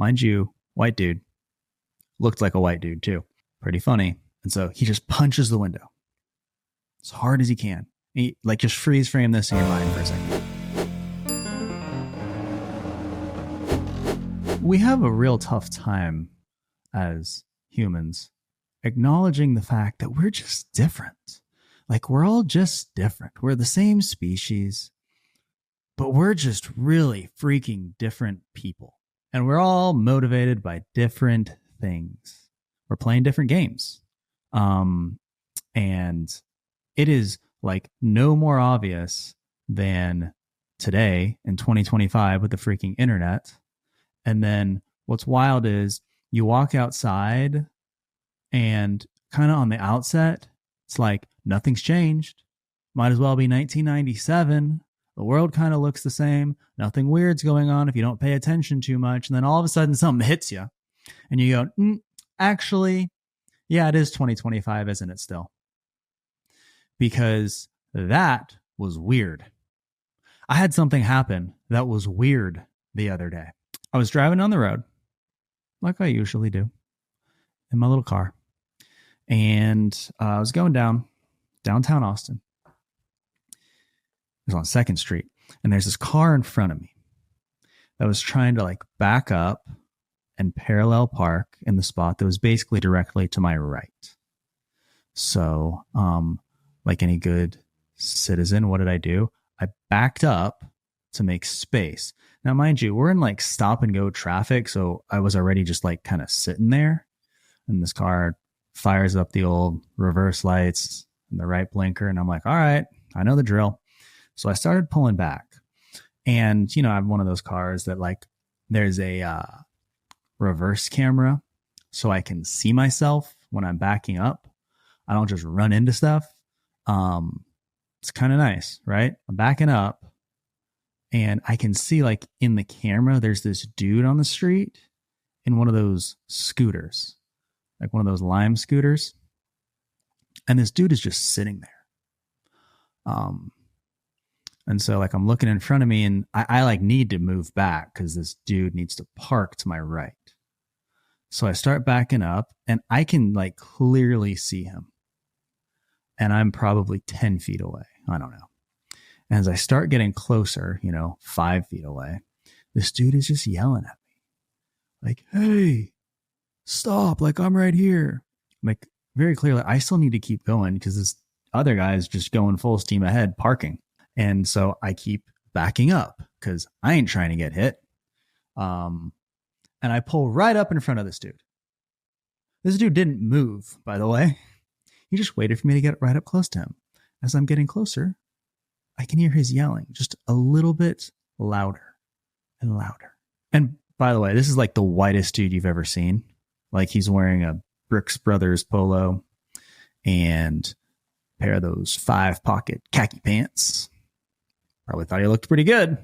Mind you, white dude. Looked like a white dude too. Pretty funny. And so he just punches the window as hard as he can. He, like, just freeze frame this in your mind for a second. We have a real tough time as humans acknowledging the fact that we're just different. Like, we're all just different. We're the same species, but we're just really freaking different people. And we're all motivated by different things. We're playing different games. And it is like no more obvious than today in 2025 with the freaking internet. And then what's wild is you walk outside and kind of on the outset, it's like nothing's changed. Might as well be 1997. The world kind of looks the same. Nothing weird's going on if you don't pay attention too much. And then all of a sudden something hits you and you go, actually, yeah, it is 2025, isn't it still? Because that was weird. I had something happen that was weird the other day. I was driving on the road, like I usually do, in my little car. And I was going downtown Austin. It was on 2nd Street. And there's this car in front of me that was trying to like back up and parallel park in the spot that was basically directly to my right. So, like any good citizen, what did I do? I backed up to make space. Now, mind you, we're in like stop and go traffic. So I was already just like kind of sitting there, and this car fires up the old reverse lights and the right blinker. And I'm like, all right, I know the drill. So I started pulling back, and, you know, I have one of those cars that like there's a reverse camera so I can see myself when I'm backing up. I don't just run into stuff. It's kind of nice, right? I'm backing up and I can see like in the camera, there's this dude on the street in one of those scooters, like one of those Lime scooters. And this dude is just sitting there. And so like I'm looking in front of me and I like need to move back because this dude needs to park to my right. So I start backing up and I can like clearly see him. And I'm probably 10 feet away. I don't know. And as I start getting closer, 5 feet away, this dude is just yelling at me. Like, hey, stop. Like, I'm right here. Like, very clearly, I still need to keep going because this other guy is just going full steam ahead, parking. And so I keep backing up because I ain't trying to get hit. And I pull right up in front of this dude. This dude didn't move, by the way. He just waited for me to get right up close to him. As I'm getting closer, I can hear his yelling just a little bit louder and louder. And by the way, this is like the whitest dude you've ever seen. Like, he's wearing a Brooks Brothers polo and a pair of those 5-pocket khaki pants. Probably thought he looked pretty good.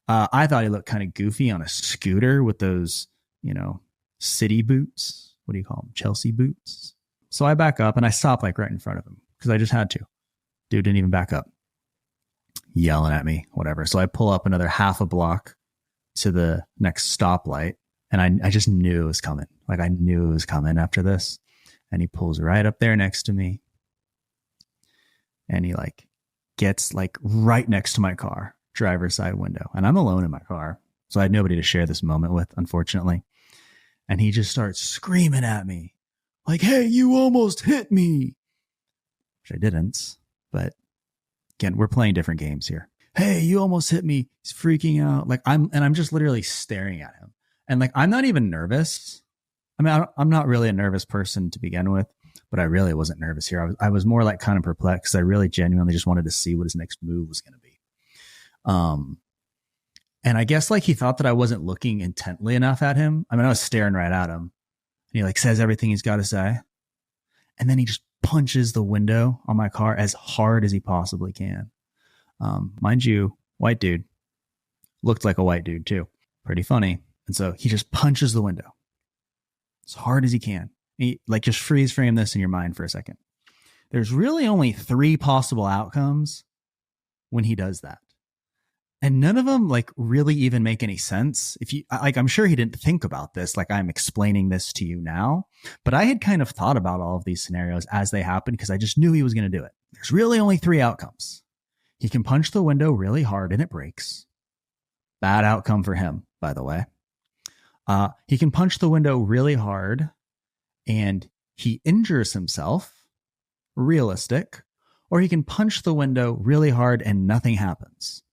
I thought he looked kind of goofy on a scooter with those, city boots. What do you call them? Chelsea boots. So I back up and I stop like right in front of him because I just had to. Dude didn't even back up. Yelling at me, whatever. So I pull up another half a block to the next stoplight, and I just knew it was coming. Like, I knew it was coming after this. And he pulls right up there next to me. And he like gets like right next to my car, driver's side window. And I'm alone in my car. So I had nobody to share this moment with, unfortunately. And he just starts screaming at me. Like, hey, you almost hit me. Which I didn't. But again, we're playing different games here. Hey, you almost hit me. He's freaking out. Like, I'm just literally staring at him. And like, I'm not even nervous. I mean, I'm not really a nervous person to begin with, but I really wasn't nervous here. I was more like kind of perplexed. I really genuinely just wanted to see what his next move was going to be. And I guess like he thought that I wasn't looking intently enough at him. I mean, I was staring right at him. And he like says everything he's got to say. And then he just punches the window on my car as hard as he possibly can. Mind you, white dude. Looked like a white dude too. Pretty funny. And so he just punches the window as hard as he can. He, like, just freeze frame this in your mind for a second. There's really only 3 possible outcomes when he does that. And none of them like really even make any sense. If you like, I'm sure he didn't think about this. Like I'm explaining this to you now, but I had kind of thought about all of these scenarios as they happened because I just knew he was going to do it. There's really only three outcomes. He can punch the window really hard and it breaks. Bad outcome for him, by the way. He can punch the window really hard and he injures himself. Realistic. Or he can punch the window really hard and nothing happens.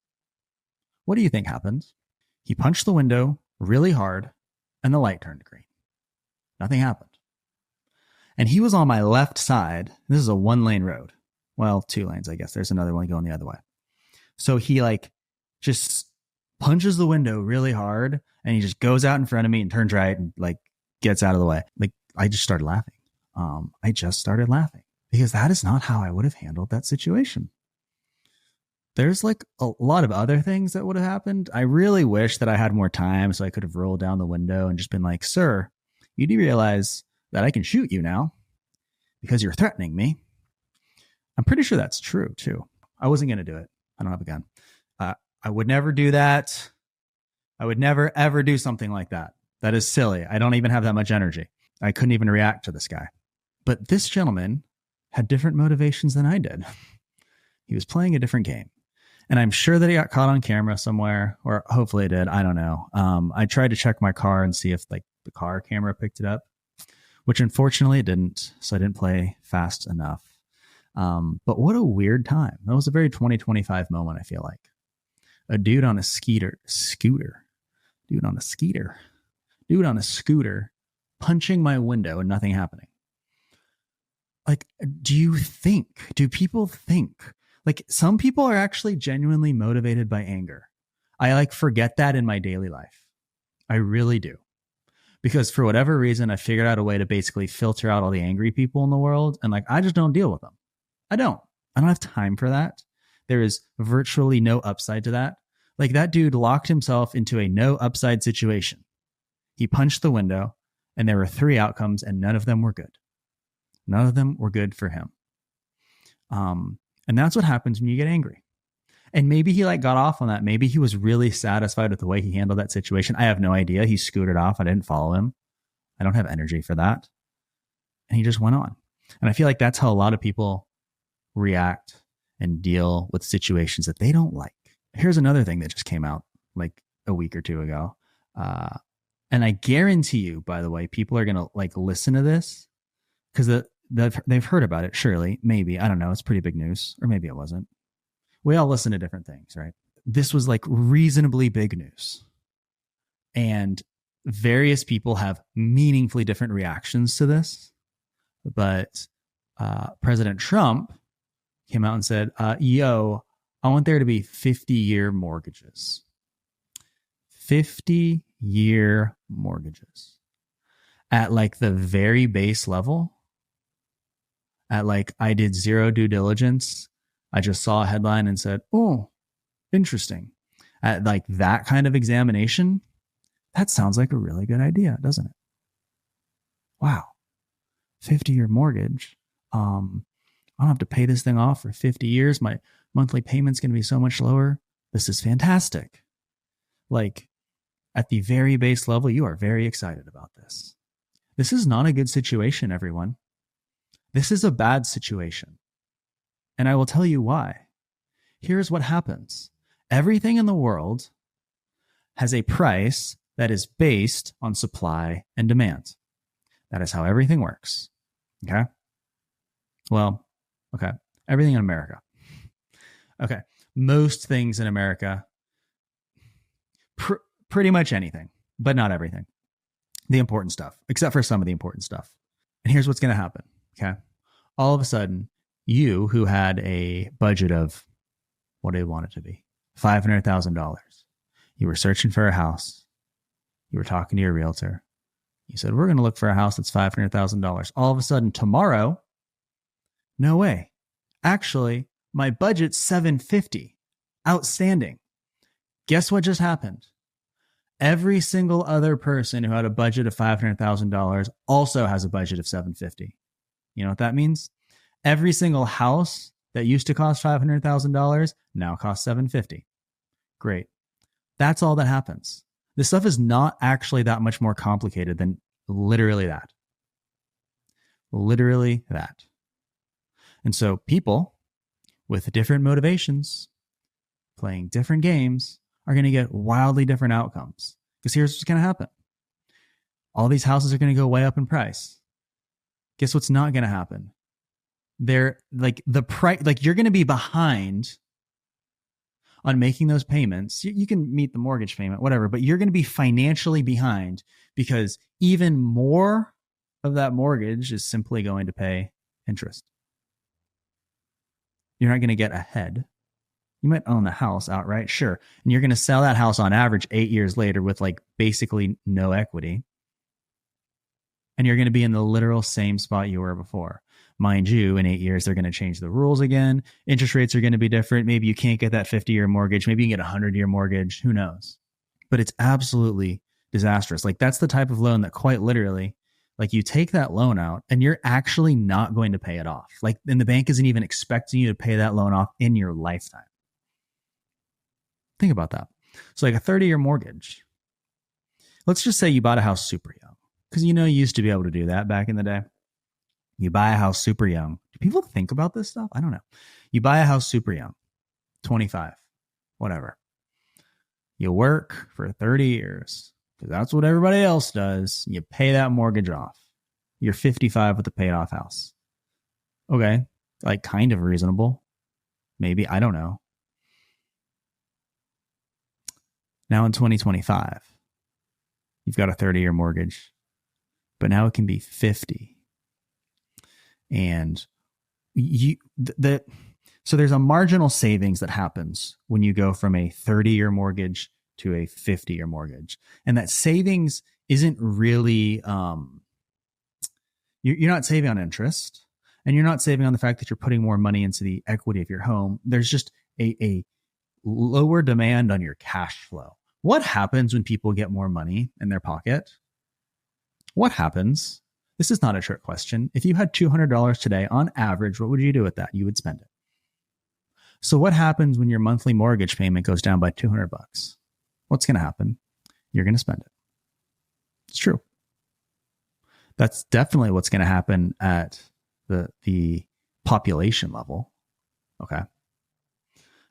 What do you think happens? He punched the window really hard and the light turned green. Nothing happened. And he was on my left side. This is a 1-lane road. Well, 2 lanes, I guess. There's another one going the other way. So he like just punches the window really hard and he just goes out in front of me and turns right and like gets out of the way. Like I just started laughing. I just started laughing because that is not how I would have handled that situation. There's like a lot of other things that would have happened. I really wish that I had more time so I could have rolled down the window and just been like, sir, you do realize that I can shoot you now because you're threatening me. I'm pretty sure that's true too. I wasn't going to do it. I don't have a gun. I would never do that. I would never, ever do something like that. That is silly. I don't even have that much energy. I couldn't even react to this guy. But this gentleman had different motivations than I did. He was playing a different game. And I'm sure that he got caught on camera somewhere, or hopefully it did. I don't know. I tried to check my car and see if like the car camera picked it up, which unfortunately it didn't. So I didn't play fast enough. But what a weird time. That was a very 2025 moment, I feel like. A dude on a scooter, punching my window and nothing happening. Like, do people think? Like some people are actually genuinely motivated by anger. I like forget that in my daily life. I really do. Because for whatever reason, I figured out a way to basically filter out all the angry people in the world. And like, I just don't deal with them. I don't have time for that. There is virtually no upside to that. Like that dude locked himself into a no upside situation. He punched the window and there were 3 outcomes and none of them were good. None of them were good for him. And that's what happens when you get angry. And maybe he like got off on that. Maybe he was really satisfied with the way he handled that situation. I have no idea. He scooted off. I didn't follow him. I don't have energy for that. And he just went on. And I feel like that's how a lot of people react and deal with situations that they don't like. Here's another thing that just came out like a week or 2 ago. And I guarantee you, by the way, people are going to like listen to this because they've heard about it. Surely, maybe, I don't know. It's pretty big news, or maybe it wasn't. We all listen to different things, right? This was like reasonably big news. And various people have meaningfully different reactions to this. But President Trump came out and said, yo, I want there to be 50-year mortgages. 50-year mortgages. At like the very base level, at like I did zero due diligence. I just saw a headline and said, oh, interesting. At like that kind of examination, that sounds like a really good idea, doesn't it? Wow. 50-year mortgage. I don't have to pay this thing off for 50 years. My monthly payment's going to be so much lower. This is fantastic. Like at the very base level, you are very excited about this. This is not a good situation, everyone. This is a bad situation. And I will tell you why. Here's what happens. Everything in the world has a price that is based on supply and demand. That is how everything works. Okay? Well, okay. Everything in America. Okay. Most things in America, pretty much anything, but not everything. The important stuff, except for some of the important stuff. And here's what's going to happen. Okay. All of a sudden, you who had a budget of what do you want it to be? $500,000. You were searching for a house. You were talking to your realtor. You said, we're going to look for a house that's $500,000. All of a sudden, tomorrow, no way. Actually, my budget's $750,000. Outstanding. Guess what just happened? Every single other person who had a budget of $500,000 also has a budget of $750,000. You know what that means? Every single house that used to cost $500,000 now costs $750,000. Great. That's all that happens. This stuff is not actually that much more complicated than literally that. Literally that. And so people with different motivations, playing different games, are going to get wildly different outcomes. Because here's what's going to happen. All these houses are going to go way up in price. Guess what's not going to happen? They're like the price, like you're going to be behind on making those payments. You can meet the mortgage payment, whatever, but you're going to be financially behind because even more of that mortgage is simply going to pay interest. You're not going to get ahead. You might own the house outright, sure. And you're going to sell that house on average 8 years later with like basically no equity. And you're going to be in the literal same spot you were before. Mind you, in 8 years, they're going to change the rules again. Interest rates are going to be different. Maybe you can't get that 50-year mortgage. Maybe you can get a 100-year mortgage. Who knows? But it's absolutely disastrous. Like that's the type of loan that quite literally, like you take that loan out and you're actually not going to pay it off. Like, and the bank isn't even expecting you to pay that loan off in your lifetime. Think about that. So like a 30-year mortgage. Let's just say you bought a house super young. Because you used to be able to do that back in the day. You buy a house super young. Do people think about this stuff? I don't know. You buy a house super young, 25, whatever. You work for 30 years because that's what everybody else does. You pay that mortgage off. You're 55 with a paid off house. Okay. Like kind of reasonable. Maybe. I don't know. Now in 2025, you've got a 30-year mortgage. But now it can be 50. And so there's a marginal savings that happens when you go from a 30-year mortgage to a 50-year mortgage. And that savings isn't really, you're not saving on interest, and you're not saving on the fact that you're putting more money into the equity of your home. There's just a lower demand on your cash flow. What happens when people get more money in their pocket? What happens? This is not a trick question. If you had $200 today, on average, what would you do with that? You would spend it. So what happens when your monthly mortgage payment goes down by $200? What's going to happen? You're going to spend it. It's true. That's definitely what's going to happen at the population level. Okay.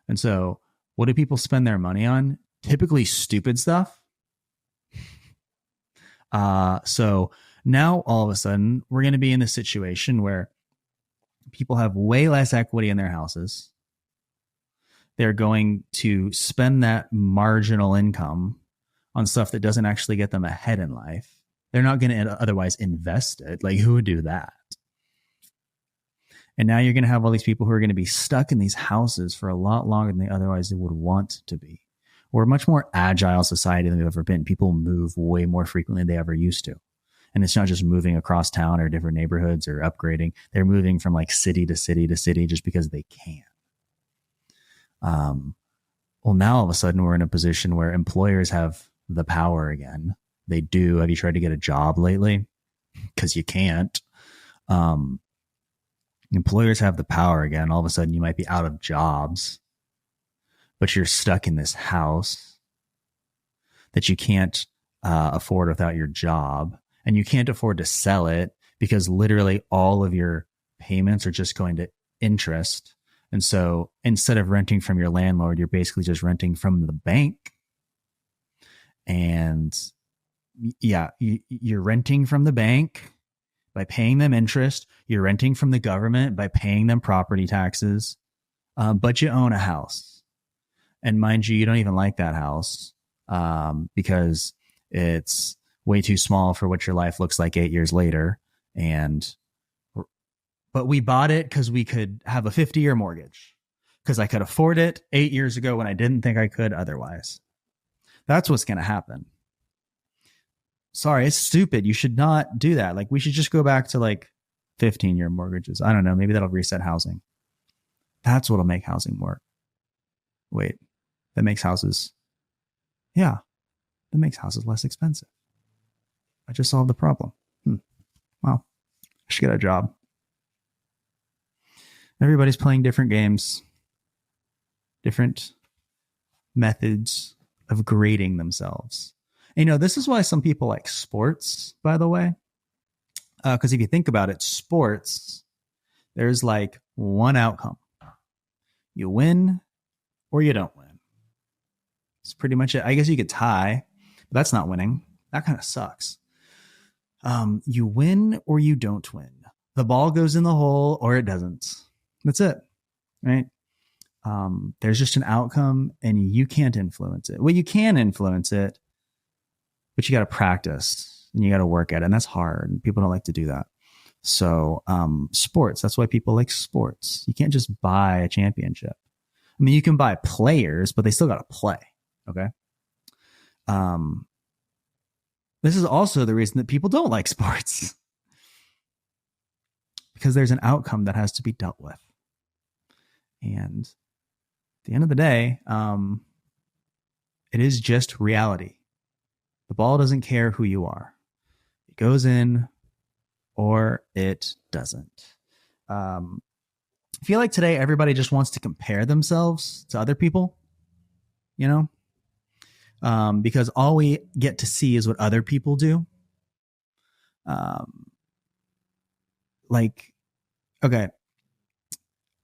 And so what do people spend their money on? Typically stupid stuff. So now all of a sudden we're going to be in this situation where people have way less equity in their houses. They're going to spend that marginal income on stuff that doesn't actually get them ahead in life. They're not going to otherwise invest it. Like, who would do that? And now you're going to have all these people who are going to be stuck in these houses for a lot longer than they otherwise would want to be. We're a much more agile society than we've ever been. People move way more frequently than they ever used to. And it's not just moving across town or different neighborhoods or upgrading. They're moving from like city to city to city just because they can. Well, now all of a sudden we're in a position where employers have the power again. They do. Have you tried to get a job lately? Because you can't. Employers have the power again. All of a sudden you might be out of jobs, but you're stuck in this house that you can't afford without your job, and you can't afford to sell it because literally all of your payments are just going to interest. And so instead of renting from your landlord, you're basically just renting from the bank. And yeah, you're renting from the bank by paying them interest. You're renting from the government by paying them property taxes, but you own a house. And mind you, you don't even like that house because it's way too small for what your life looks like 8 years later. But we bought it because we could have a 50-year mortgage, because I could afford it 8 years ago when I didn't think I could otherwise. That's what's going to happen. Sorry, it's stupid. You should not do that. Like, we should just go back to like 15-year mortgages. I don't know. Maybe that'll reset housing. That's what'll make housing work. Wait, that makes houses. Yeah, that makes houses less expensive. I just solved the problem. Wow. I should get a job. Everybody's playing different games, different methods of grading themselves. And, this is why some people like sports, by the way. Because if you think about it, sports, there's like one outcome. You win or you don't win. It's pretty much it. I guess you could tie, but that's not winning. That kind of sucks. You win or you don't win. The ball goes in the hole or it doesn't. That's it, right? There's just an outcome and you can't influence it. Well, you can influence it, but you got to practice and you got to work at it. And that's hard. And people don't like to do that. So sports, that's why people like sports. You can't just buy a championship. I mean, you can buy players, but they still got to play. Okay. This is also the reason that people don't like sports, because there's an outcome that has to be dealt with. And at the end of the day, it is just reality. The ball doesn't care who you are. It goes in or it doesn't. I feel like today everybody just wants to compare themselves to other people, because all we get to see is what other people do. Okay,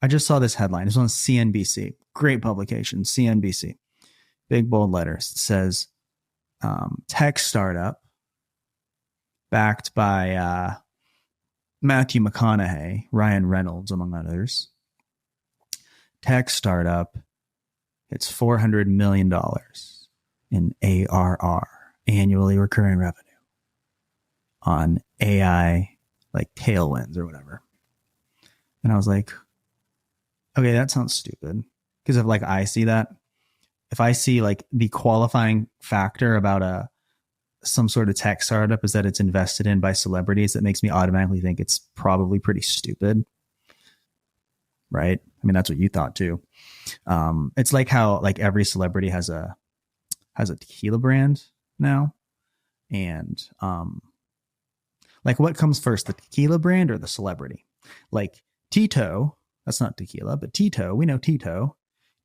I just saw this headline. It's on CNBC. Great publication, CNBC. Big bold letters. It says, tech startup backed by Matthew McConaughey, Ryan Reynolds, among others. Tech startup, it's $400 million in ARR, annually recurring revenue, on AI, like tailwinds or whatever. And I was like, okay, that sounds stupid. Because if I see that, if I see like the qualifying factor about some sort of tech startup is that it's invested in by celebrities, that makes me automatically think it's probably pretty stupid. Right? I mean, that's what you thought too. It's like how like every celebrity has a tequila brand now. And like what comes first, the tequila brand or the celebrity? Like Tito, that's not tequila, but Tito, we know Tito.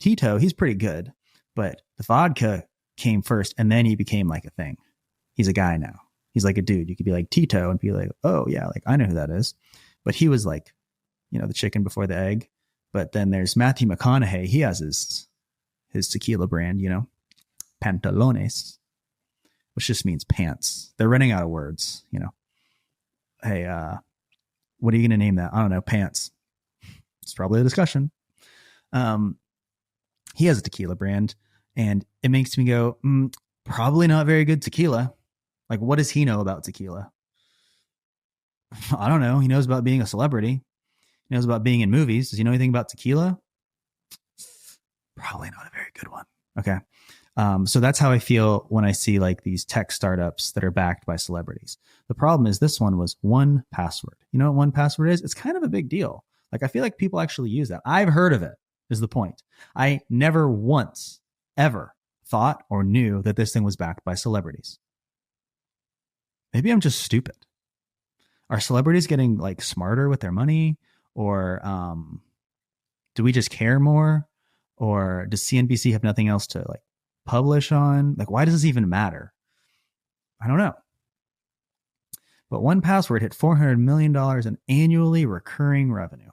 Tito, he's pretty good, but the vodka came first and then he became like a thing. He's a guy now. He's like a dude. You could be like Tito and be like, oh yeah, like I know who that is. But he was like, the chicken before the egg. But then there's Matthew McConaughey. He has his tequila brand, Pantalones, which just means pants. They're running out of words, Hey, what are you going to name that? I don't know. Pants. It's probably a discussion. He has a tequila brand and it makes me go, probably not very good tequila. Like, what does he know about tequila? I don't know. He knows about being a celebrity. He knows about being in movies. Does he know anything about tequila? Probably not a very good one. Okay. So that's how I feel when I see like these tech startups that are backed by celebrities. The problem is this one was 1Password. You know what 1Password is? It's kind of a big deal. Like, I feel like people actually use that. I've heard of it, is the point. I never once ever thought or knew that this thing was backed by celebrities. Maybe I'm just stupid. Are celebrities getting like smarter with their money? Or do we just care more? Or does CNBC have nothing else to like publish on? Like, why does this even matter? I don't know. But 1Password hit $400 million in annually recurring revenue.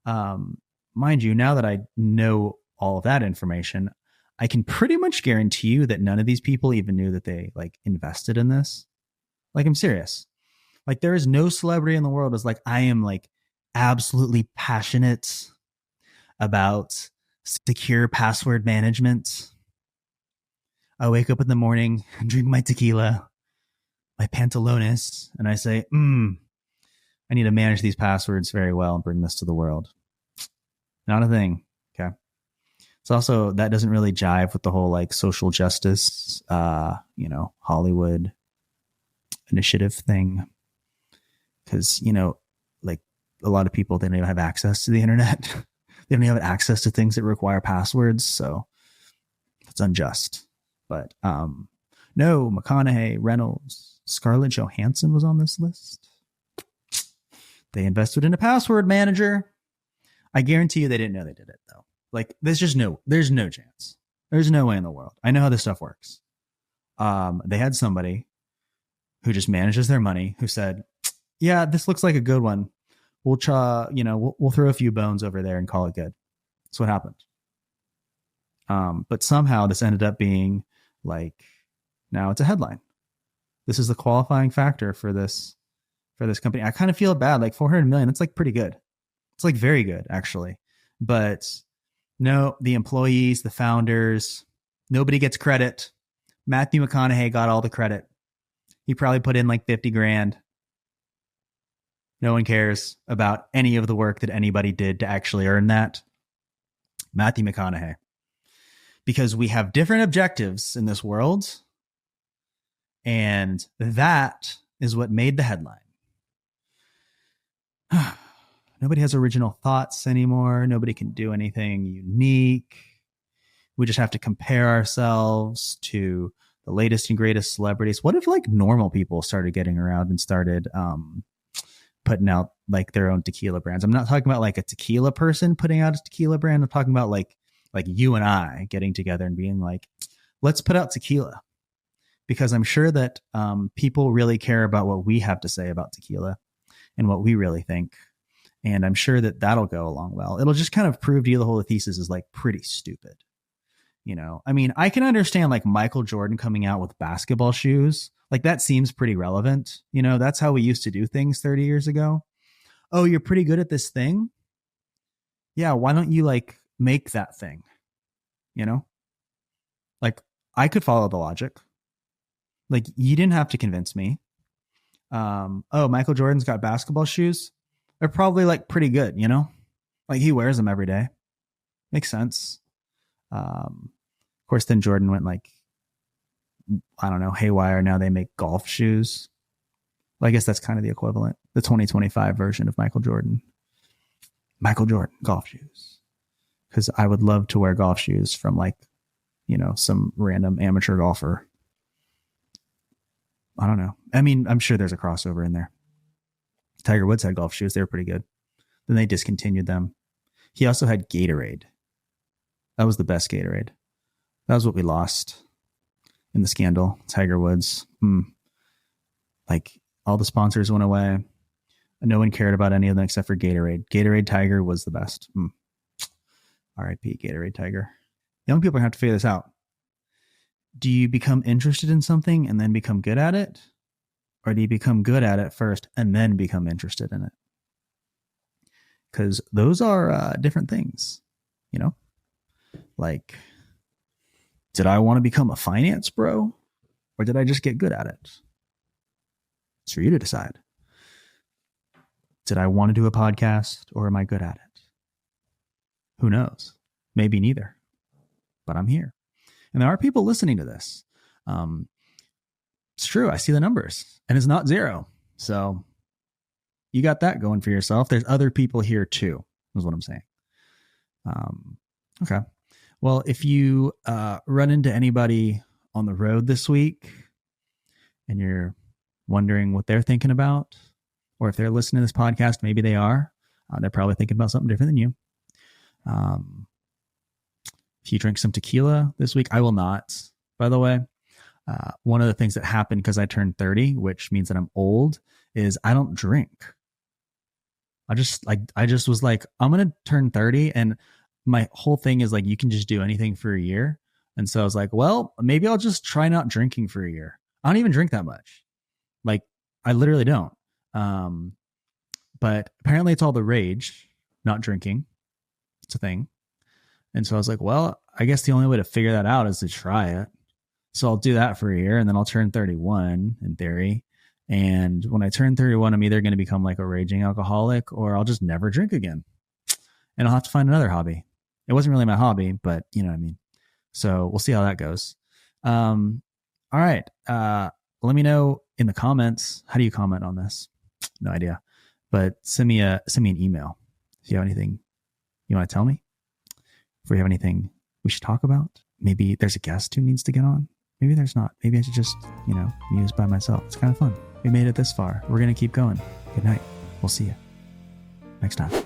Mind you, now that I know all of that information, I can pretty much guarantee you that none of these people even knew that they like invested in this. Like, I'm serious. Like, there is no celebrity in the world that's like, I am like absolutely passionate about secure password management. I wake up in the morning and drink my tequila, my pantalones, and I say, I need to manage these passwords very well and bring this to the world. Not a thing. Okay. It's also, that doesn't really jive with the whole like social justice, Hollywood initiative thing. Because, like a lot of people, they don't even have access to the internet. They don't even have access to things that require passwords. So it's unjust. But no, McConaughey, Reynolds, Scarlett Johansson was on this list. They invested in a password manager. I guarantee you they didn't know they did it though. Like, there's no chance. There's no way in the world. I know how this stuff works. They had somebody who just manages their money who said, yeah, this looks like a good one. We'll try, we'll throw a few bones over there and call it good. That's what happened. But somehow this ended up being like, now it's a headline. This is the qualifying factor for this company. I kind of feel bad. Like 400 million. That's like pretty good. It's like very good actually. But no, the employees, the founders, nobody gets credit. Matthew McConaughey got all the credit. He probably put in like 50 grand. No one cares about any of the work that anybody did to actually earn that. Matthew McConaughey. Because we have different objectives in this world. And that is what made the headline. Nobody has original thoughts anymore. Nobody can do anything unique. We just have to compare ourselves to the latest and greatest celebrities. What if like normal people started getting around and started putting out like their own tequila brands? I'm not talking about like a tequila person putting out a tequila brand. I'm talking about like you and I getting together and being like, let's put out tequila. Because I'm sure that people really care about what we have to say about tequila and what we really think. And I'm sure that that'll go along well. It'll just kind of prove to you the whole thesis is like pretty stupid. I mean, I can understand like Michael Jordan coming out with basketball shoes. Like that seems pretty relevant. That's how we used to do things 30 years ago. Oh, you're pretty good at this thing. Yeah. Why don't you like make that thing? Like I could follow the logic. Like you didn't have to convince me. Oh, Michael Jordan's got basketball shoes. They're probably like pretty good, like he wears them every day. Makes sense. Of course, then Jordan went like, I don't know, haywire. Now they make golf shoes. Well, I guess that's kind of the equivalent. The 2025 version of Michael Jordan. Michael Jordan golf shoes. Because I would love to wear golf shoes from like, some random amateur golfer. I don't know. I mean, I'm sure there's a crossover in there. Tiger Woods had golf shoes. They were pretty good. Then they discontinued them. He also had Gatorade. That was the best Gatorade. That was what we lost in the scandal. Tiger Woods. Like all the sponsors went away. No one cared about any of them except for Gatorade. Gatorade Tiger was the best. R.I.P. Gatorade Tiger. Young people have to figure this out. Do you become interested in something and then become good at it? Or do you become good at it first and then become interested in it? Because those are different things, Like, did I want to become a finance bro? Or did I just get good at it? It's for you to decide. Did I want to do a podcast or am I good at it? Who knows? Maybe neither. But I'm here. And there are people listening to this. It's true. I see the numbers and it's not zero. So you got that going for yourself. There's other people here too, is what I'm saying. Okay. Well, if you run into anybody on the road this week and you're wondering what they're thinking about, or if they're listening to this podcast, maybe they are. They're probably thinking about something different than you. If you drink some tequila this week, I will not, by the way. One of the things that happened because I turned 30, which means that I'm old, is I don't drink. I just was like, I'm going to turn 30 and my whole thing is like, you can just do anything for a year. And so I was like, well, maybe I'll just try not drinking for a year. I don't even drink that much. Like I literally don't. But apparently it's all the rage, not drinking. It's a thing. And so I was like, well, I guess the only way to figure that out is to try it. So I'll do that for a year and then I'll turn 31 in theory. And when I turn 31, I'm either going to become like a raging alcoholic or I'll just never drink again. And I'll have to find another hobby. It wasn't really my hobby, but you know what I mean? So we'll see how that goes. All right. Let me know in the comments. How do you comment on this? No idea, but send me an email. If you have anything you want to tell me, if we have anything we should talk about, maybe there's a guest who needs to get on. Maybe there's not. Maybe I should just, muse by myself. It's kind of fun. We made it this far. We're going to keep going. Good night. We'll see you next time.